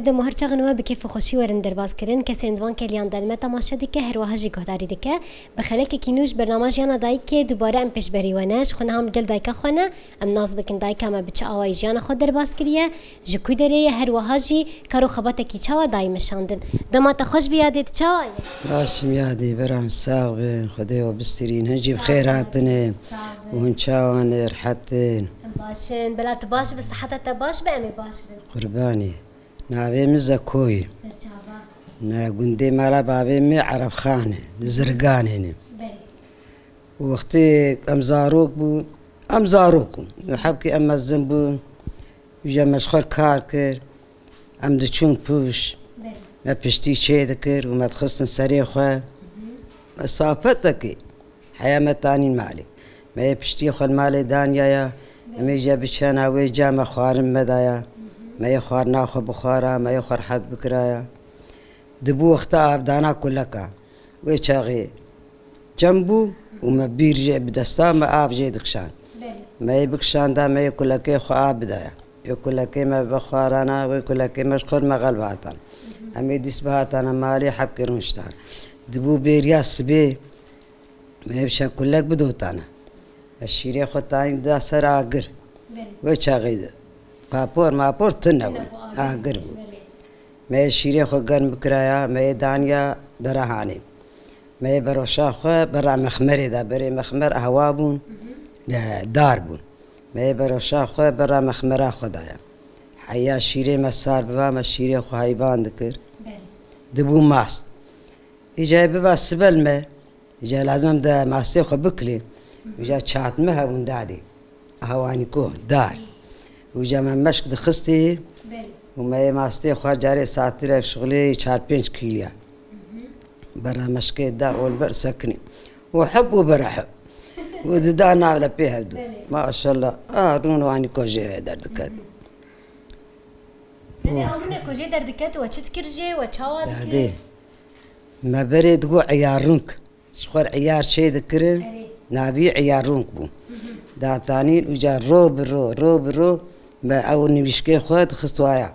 ده مهر چغنوه بکیف و خوشی ورن درباز کرن که سندوان کلیان دلمه تماشا دیگه هر واهجی گهداری دیگه بخلاک کینوش برنامج یانا دای که دوباره ام پیش بری ونش خونه هم گل دای که خونه ام ناز بکن دای که ما بچه آوای جانا خود درباز کریه جکوی داره هر واهجی کارو خبات کی چوا دای مشاندن دمات خوش بیادید چوا باش میادی بران ساق خدا و بسترین هنجی بخیراتنه و هن چوان رحتن باشن بلات باش بس حتى تباش بأمي باش قرباني نابي مزكوي نا قندي مالا بابي مي عرب خانه زرقان هنا وقتي امزاروك وحبكي اما الزنبو يجا مشخور كاركر ام دچون بوش ما بشتي شي ذكر وما تخصن سريخه مسافتك حياة متاني مالي ما بشتي خل مالي دانيا يا ما يجا بشانا ويجا ما خوارم مدايا ما يخوار ناخو بخارا ما يخوار حد بكرايا دبو اختاب دانا كلكا ويشاغي جنبو وما بيرجع بدستا ما آب جي دكشان ما يبكشان دا ما يكلكي خو آب بدايا يكلكي ما بخارانا ويكلكي مشخور ما غلباتان أما يديس بهاتانا مالي حبكي رونشتان دبو بيرياس بي ما يبشان كلك بدوتانا الشيري خطاني دا سر آقر ويشاغي بابور مابور تنقل آقر ما الشيري خو قرن بكرايا ما دانيا دراهاني ما بروشا خو برا مخمري دا بري مخمر أهوابون داربون ما بروشا خو برا مخمرا خدايا حيا الشيري مسار ببا ما الشيري خو هايبان دكر دبو ماست إجا ببا سبل ما إجا لازم دا ماسي خو بكلي وجا شات مها وندادي هواني كو دار وجا من مشك دخستي وما ماستي خو جاري ساعتي شغلي 4-5 كيليا برا مشكي دا والبر سكني وحب وبرحب وددانا على بيها ما شاء الله رون واني كو جي دردكات يعني أظن كو جي دردكات وتشتكر جي وتشاوا دكي ما بريد قو عيارونك شخور عيار شي ذكرن نابي عيارونك بو دا تانين وجا رو ما أول نمشكي خوات خستوايا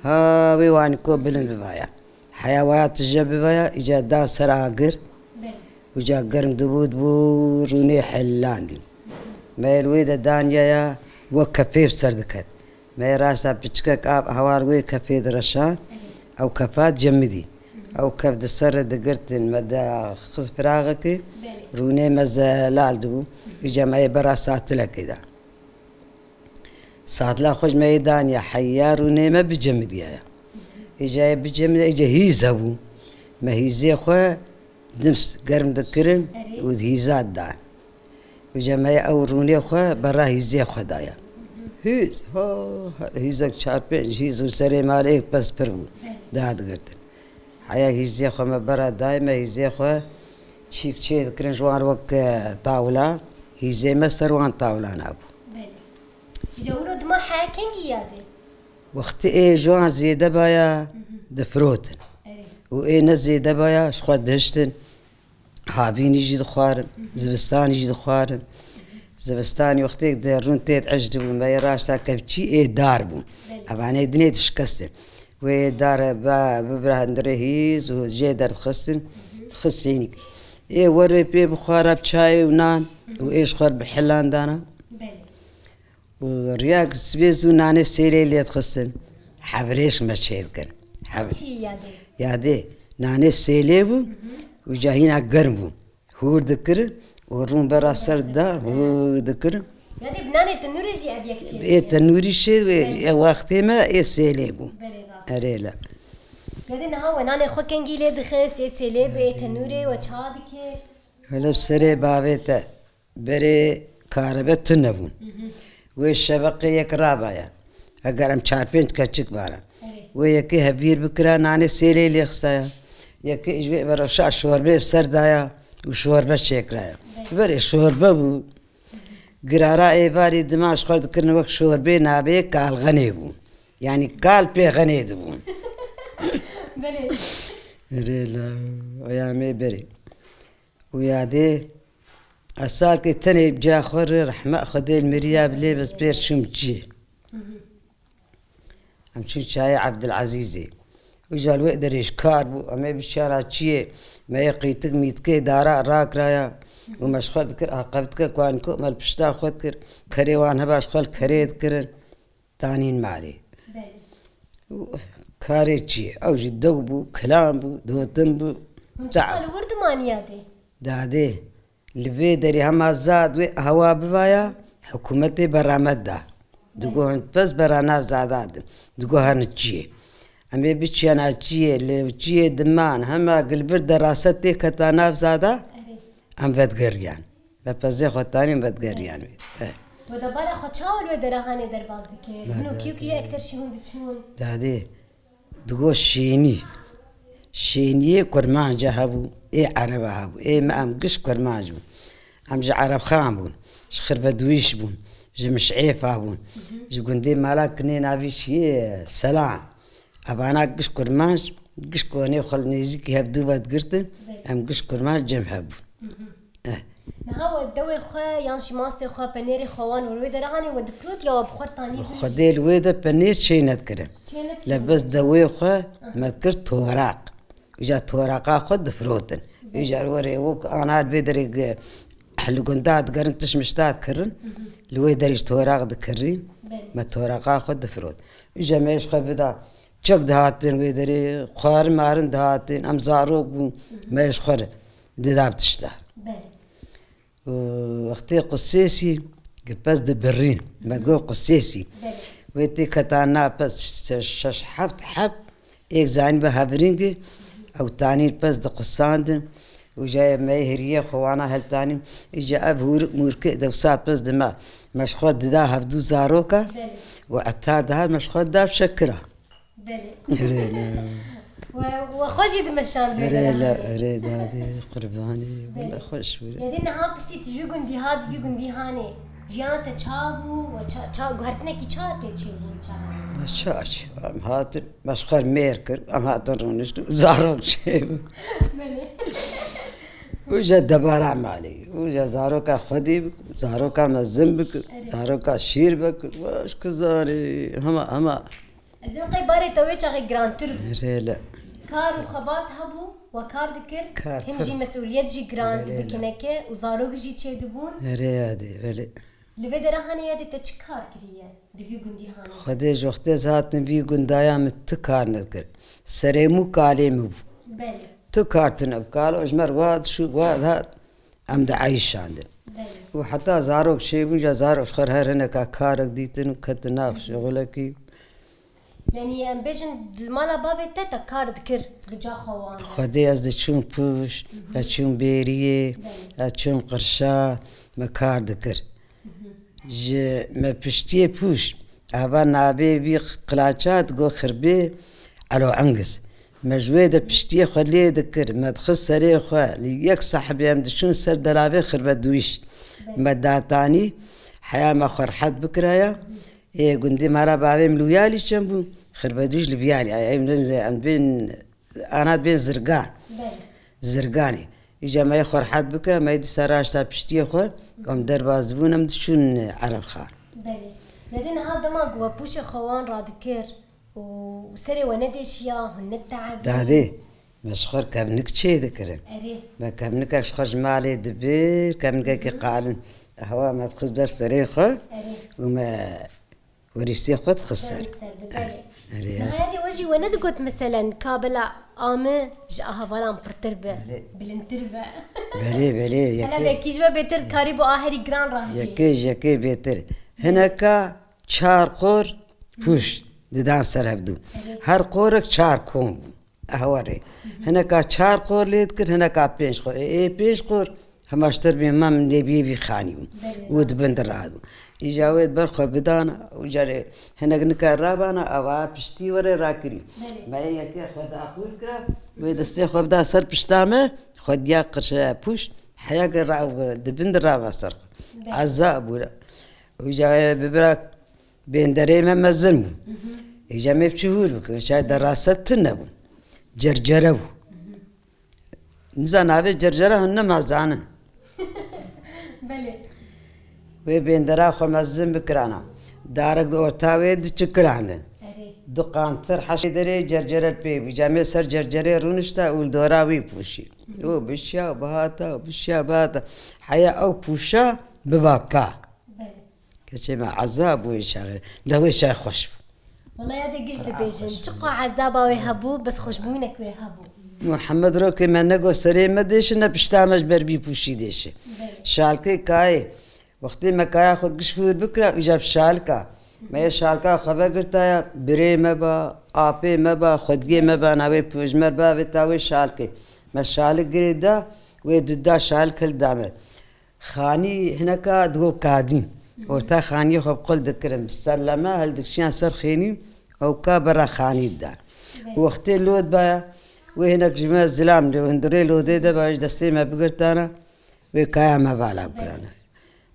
ها ويواني كو بلن ببايا حيوات الجب ببايا إجا دا سراقر وجا قرم دبود بو روني حلاندي ما الويدا دانيا يا وكفي بسردكت ما راشتا بتشكك آب هوار كفي درشان أو كفات جمدي أو كف دسر دقرتن مدى خص فراغك روني مزلال دبو إجا ما يبرا ساتلا كده ساتلا خوش ميدان يا حيا روني ما بجمد يا إجا بجمد إجا هيزابو ما هيزي خو دمس قرم دكرن وهيزات دان إجا ما أو روني خو برا هيزي خو دايا هيز هيزك شابين هيزو سري مالك بس بربو داد قرتن حيا هيزي خو ما برا دايما هيزي خو شيك شي ذكرن جوان وك طاولة هيزي ما سروان طاولة نابو جورو دما حيا كنجي يادي وقت ايه جوان زيادة بايا دفروتن وايه نزيدة بايا شخوات دهشتن حابين يجي دخوارن زبستان يجي دخوارن زبستاني وقتك دارون تيت عجدبون ما يراشتا كفتشي ايه داربون اباني دنيا تشكستن ويه دار ببراه ندرهيز وجي دار تخصيني ايه وري بي بخارة بشاي ونان وايش خور بحلان دانا ورياك سبيزو ناني سيري اللي تخصن حبريش مشيت كان يادي ناني سيليبو وجاهينا قرمبو هور ذكر ورون برا سردا هور ذكر يعني بناني تنوري جي ابيك شي ايه تنوري شي وقتي ما ايه سيليبو اريلا يعني نها وناني خو كنجي لي دخس سيليب ايه تنوري وچادك هلا بسري بابيتا بري كاربت تنبون والشبقي يكرابايا اقرم 4-5 كتشك بارا ويكي هبير بكرا ناني سيلي اللي خصايا يكي اجبي برشا شوربه بسردايا وشوربه شيكرايا بري شوربه بو قرارا ايباري دماغ خورد كرن وقت شوربه نابي قال غني بو يعني قال بي غني دبو بلي ريلا ويا مي بري ويا دي أسالك تاني بجا خور رحمة خدي المريا بلي بس بير شمجي ام چون چای عبدالعزیزی وجا الوقت ريش كاربو اما بشارع چیه ما يقيتك ميتكي دارا راك رايا ومشخل ذكر عقبتك كوانكو مال بشتا خود كر كريوان هباش خل كريد كرن تانين ماري كاري چیه او جي دوبو كلام بو دوتن بو تعال ورد مانياتي دادي لفي دري هما زاد هوا بوايا حكومتي برامد دا دقوهن بس براناف زادادن دقوهن چیه امی بچی انا چیه لچیه دمان همه قلبر دراستي كتاناف زادا ام بدگریان بپزه خودتانی بدگریان ودبارا خود چاول و درهانه در باز دکر هنو کیو کیو اکتر شیهون دچون دادي دقو شيني كرمان جهبو اي عرب هبو اي ما ام قش كرمان جبو ام جا عرب خام بون شخر بدويش بون جا مشعيف هبون جا قندي مالاك نين عبيش سلام أبانا قش كرماش قش كوني خل نيزيكي هبدو باد قرتن أم قش كرماش جم هبو نهاو الدوي خا يانشي ماستي خا بنيري خوان والويدا راني ودفروت يا بخور تاني خدي الويدا بنير شي نذكره لبس دوي خا ما ذكرت توراق وجا توراقا خد دفروتن يجا وري وك أنا بدري حلو قندات قرن تشمشتات كرن الويدا ريش توراق ذكرين ما توراقا خد دفروت يجا مايش خا بدا چک دهاتن ویدری خوار مارن دهاتن ام زاروک بو مايش خور دداب تشتا وقتی قسيسي بس دبرين ما تقول قسيسي ويتي كتانا بس شش حب ايك زين بهابرينجي او تاني بس دقصاندن وجاي ما هريه خوانا هل تاني اجا ابهور مورك دوسا بس دما مش خود دا هبدو زاروكا وعتار ده مش خود دا بشكرها بلي وخوجي دمشان ريد هذه قرباني والله خوش يا دينا ها بستي تجي قندي هاد في قندي هاني جيانتا تشابو وتشا غهرتنا كي تشاتي تشيبو ما تشاش ام هات مشخر ميركر ام هات رونشتو زاروك تشيبو بلي وجا دبارع مالي وجا زاروكا خديبك زاروكا مزنبك زاروكا شيربك واش كزاري هما ازم قي باري تويتش غي جران ترب لا كار وخبات هبو وكار ذكر هم جي مسؤوليات جي جران دكنكه وزاروك جي تشدبون ريادي بلي لفدر هاني يدي تشكار كريه دفي قندي هاني خديج وقت زاتن في قندايا متكار نذكر سريمو كاليمو بلي تكارتن ابكال اجمر واد شو واد هاد امد عايش عندن وحتى زاروك شي بنجا زاروك خير هرنكا كارك ديتن وكتناف شغلك يعني امبيجن المالا بافي تاتا كار ذكر بجا خوان خدي از تشون بوش تشون بيريه تشون قرشا ما كار ذكر ج ما بشتي بوش ابا نابي بي قلاچات جو خربي على عنقس مجويده بشتي خليه ذكر ما تخص سري خو ليك صاحبي ام شون سر دلابي خربت دويش ما داتاني حياه ما خر حد بكرايا ايه قندي مرا بابي ملويالي شنبو خربدوش لبيالي اي من بين انا بين زرقاني اجا ما يخور حد بكره ما يدي سراش تا بشتي خو قام درباز بون ام شون عرب خان بلي لدين هذا ما قوا بوش خوان رادكر وسري وندش يا هنتعب دادي مشخر كابنك تشي ذكر ما كابنك اشخر مالي دبير كابنك كي قالن هوا ما تخص در سري خو وما وريسي خد خسر هذه وجهي وانا قلت مثلا كابلا آمه جاها فلان برتربة بالانتربة بلي انا ذاكيش بيتر كاريبو آخري جران راجي يكي بيتر هناك چار قور پوش ددان سر هبدو هر قورك چار كوم اهوري هناك چار قور ليد كر هناك پنج قور اي پنج قور هماشتر بي ما من بي خانيون ود بندرادو يجاويد برخو بدانا وجاري هناك نكرابانا أوا بشتي ورا راكري ما يكي خد أقول كرا ويدستي خو بدا سر بشتامه خد يا قرش بوش حياة راو دبند راو سر عزاب ولا وجا ببراك بين دريمة مزنمو يجا ما بشهور بك شايد دراسات تنبو جرجرو نزان هذا جرجره هن ما زانن بله وبين درا خو مزن بكرانا دارك دورتاوي دچكراندن دقان تر حشي دري جرجرة بي بجامع سر جرجرة رونشتا والدوراوي بوشي او بشيا بهاتا وبشيا بهاتا حيا او بوشا بباكا كشي مع عذاب ويشاغل لا ويشا خوش والله يا دي قجد بيجن تقع عذابا ويهبو بس خوشبونك ويهبو محمد روكي ما نگو سري ما ديش نبشتامش بربي بوشي ديش شالكي كاي وقتی مکایا خود گشفور بکره ایجاب شالکا ما شالکا خبر کرتا بری مبا آپی مبا خودگی مبا نوی پوجمر با و تاوی شالکی ما شالک گریدا و دودا شالکل دامه خانی هناك دو كادين ورتا خاني خب قل ذكرم سلمة هل دكشيان سر خيني او كابرا خاني دا وقتي لود با وهناك جماعة زلام لو هندري لودي دا باش دستي ما بقرتانا وكايا ما بالا بكرانا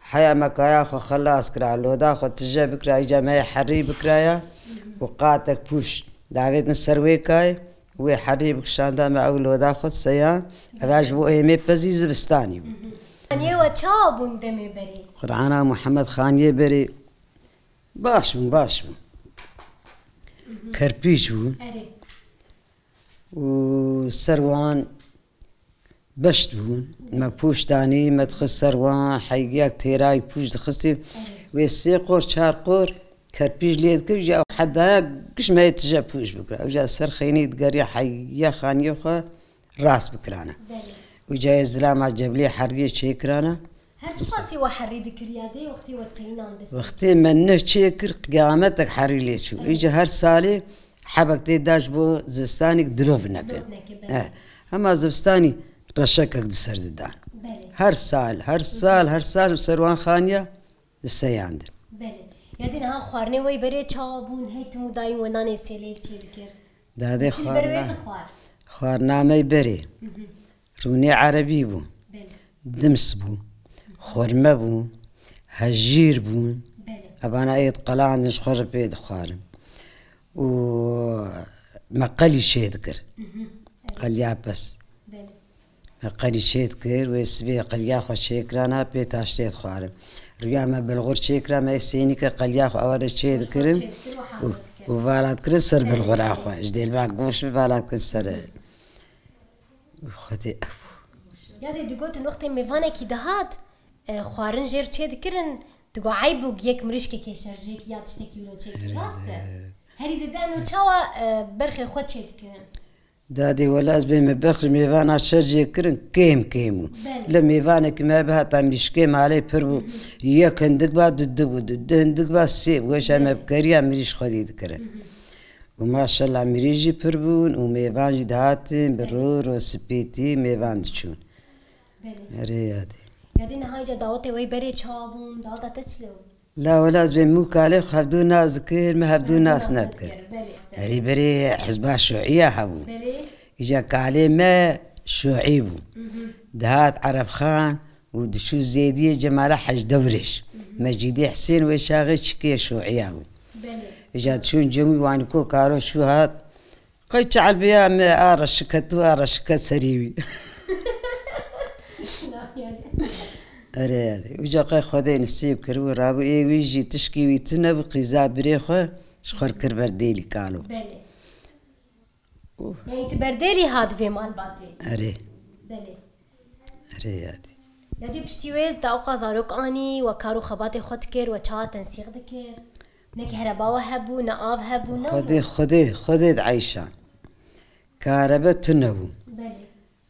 حيا ما كايا خو خلاص كرا لودا خو تجا بكرا جماعة حري بكرايا وقاتك بوش دعوتنا السروي كاي وحري بكشاندا مع لودا خو سيان اباش بو ايمي بزيز بستاني خانيه وچابون دمي بري قرعانا محمد خانيه بري باش بون كربيش بون وسروان بشت بون ما بوش تاني ما تخص سروان حيقياك تيراي بوش تخصي ويسي قور شار قور كربيش ليد كيجا حدا كش ما يتجا بوش بكرا وجا سر خيني تقري حيا خانيه خو راس بكرانا وجا الزلام جبلي حرقي شيكرانا هل تقاسي وحري ذكرياتي وقتي ورسينا عند وقتي منه شيكر قيامتك حري لي شو يجي هر سالي حبك تداش بو زبستاني دروبنك اما زبستاني رشكك دسر دان هر سال سروان خانيه السياندر بله يدين ها خوارني وي بري چابون هيتمو دايم وناني سيليب تشي ذكر دادي خوارنامي بري روني عربي بو دمس بو خرمه بو هجير بون ابانا ايد قلعان نشخر بيد خوارم و مقالي شي ذكر قليا بس مقالي شي ذكر ويسبي قليا خو شيكرانا بيت اشتيت خوارم ريا ما بالغور شيكرا ما يسينيك قليا خو اول شي ذكرم وفالات كل سر بالغور اخو جديل باك قوش بفالات كل سر خدي يادي دقوت الوقت ميفانا كي دهات خوارن جير تشي ذكرن دقو عيبو جيك مريشكي كي شرجيك يا تشتكي ولا تشي راسته هري زدانو تشاوا برخي خو تشي ذكرن دادي ولاز بي مبخش ميفانا شرجي كرن كيمو لميفانا كما بها طمش كيم علي بربو يكن دقبا ددبو ددن دقبا سيب وش ما بكريا مريش خدي ذكرن وما شاء الله مريجي بربون وميفان جدهاتن برور وسبيتي ميفان تشون ريادي يادي نهاية دعوتي وي بري تشابون دعوتها تشلو لا ولا زبين مو كالي خبدو ناس ذكر ما هبدو ناس نذكر هري بري حزبها شيوعية هبو إجا كالي ما شيوعيبو دهات عرب خان ودشو زيدية جمالة حج دورش مجيدي حسين ويشاغي شكية شيوعية هبو إجا تشون جمي وانكو كارو شو هات قيت شعل بيا أرشكت سريوي أريد وجا قي خدين نسيب كرو رابو إيه ويجي تشكي ويتنا بقيزا بريخو شخور كربرديلي قالوا بلي يعني تبرديلي هاد في مال باتي أري بلي أريادي يادي بشتيويز داوقا زاروك آني وكارو خباتي خود كر وچا تنسيق دكر نك هرباوه هبو نآف هبو نو خدي عيشان كهرباء تنبو بلي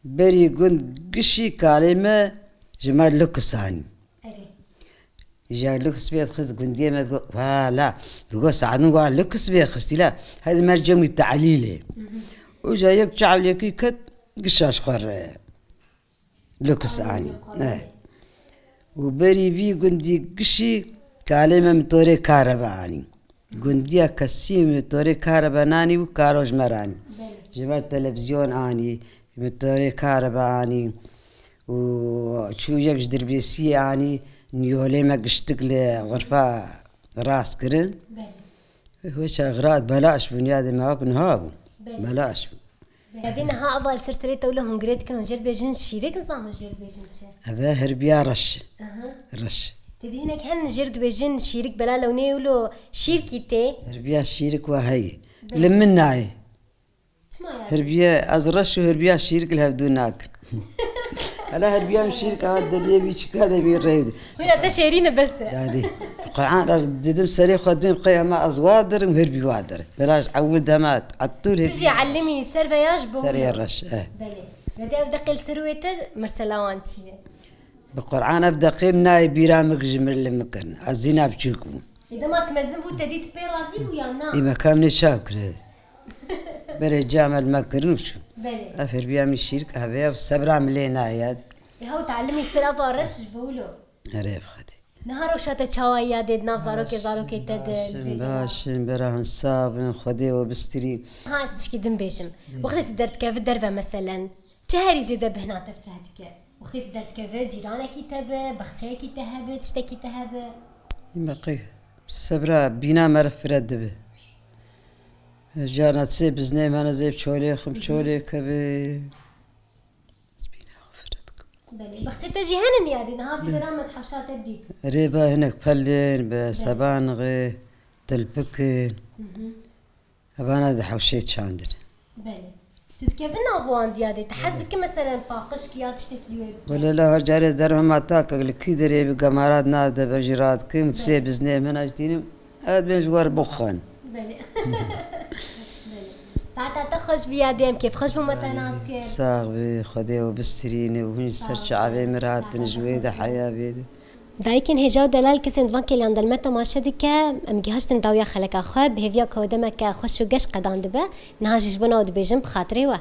بري قند قشي كلمة جمال لوكساني أري جا لوكس بيت خز قندية ما تقول لا تقول ساعدني قال لوكس بيت خزتي لا هذا مرجم التعليلي وجا يك شعب يكي كت قشاش خور لوكساني وبري في قندي قشي كلمة متوري كهرباني قندية كسيم متوري كهرباناني وكاروج مراني جمال تلفزيون اني متوري كهرباني وشو يقش دربيسي اني نيولي ما قشتقل غرفة راس كرن وش اغراض بلاش بنيادي معاك نهابو بلاش بعدين ها أول سلسلة تقول لهم قريت كانوا جير بيجن شيرك نظام جير بيجن شيء أبا هربيا رش تدي هناك هن جير بيجن شيرك بلا لوني ولو شيركي تي هربيا شيرك وهي لمن ناي هربيا أزرش وهربيا شيرك الهفدو ناكل هلا هربيا مشيرك هذا اللي بيشك هذا بيريد خويا تشيرين بس هذه قاعد ديدم سري خدين قيا ما أزوادر وهربي وادر بلاش عول دمات عطول تجي علمي سيرفياج بو سري الرش بلي بدي أبدأ قل سرويته مرسلاوانتي بقرآن أبدأ قيم ناي بيرامك جمل لمكان الزيناب تشوكو إذا ما تمزن بو تديت بيرازي ويا نا إما كامل شاكر بري جامع المكرنوش بلي أفر بيا من شيرك هذا وسبرا ملينا ياد هو تعلمي سرافة رش بولو عرف خدي نهار وشاتا تشاويا ديد ناف زاروكي تد باشن براهن صابن خدي وبستري ها استشكي دم بيشم وقت تدرت كيف الدرفة مثلا شهري زيادة بهنا تفرهتك وقت تدرت كيف جيرانك تبى بختشيك تهبه تشتكي تهبه إما قيف سبرا بينا مرف رد به جانا تسيب زنيم أنا زيب شولي خم شولي كبي بلي بختي تجي هنا نيادي نها في درامة حوشات الديد ريبا هناك بلين بسبانغي تلبكين أبانا ذا حوشيت شاندر بلي تتكيفنا أفوان ديادي تحسدك مثلا فاقش كيا تشتكي ولا لا هرجاري درهم ما تاكل لكي دري بقمارات نادة بجيرات كي متسيب زنيم هنا جتيني هاد بين جوار بخان بلي ساعتها تخش بياديم كيف خش بمتناسك صاغبي خدي وبستريني وهن سرش عبي مرات نجويدة حياة بيدي دايكن هجاو دلال كسند فانكي اللي عند المتا ماشدك ام جهشتن داويا خلك اخو بهيفيا كودمك خوش وقش قدان دبه نهاجش بنا ودبيجم بخاطري وا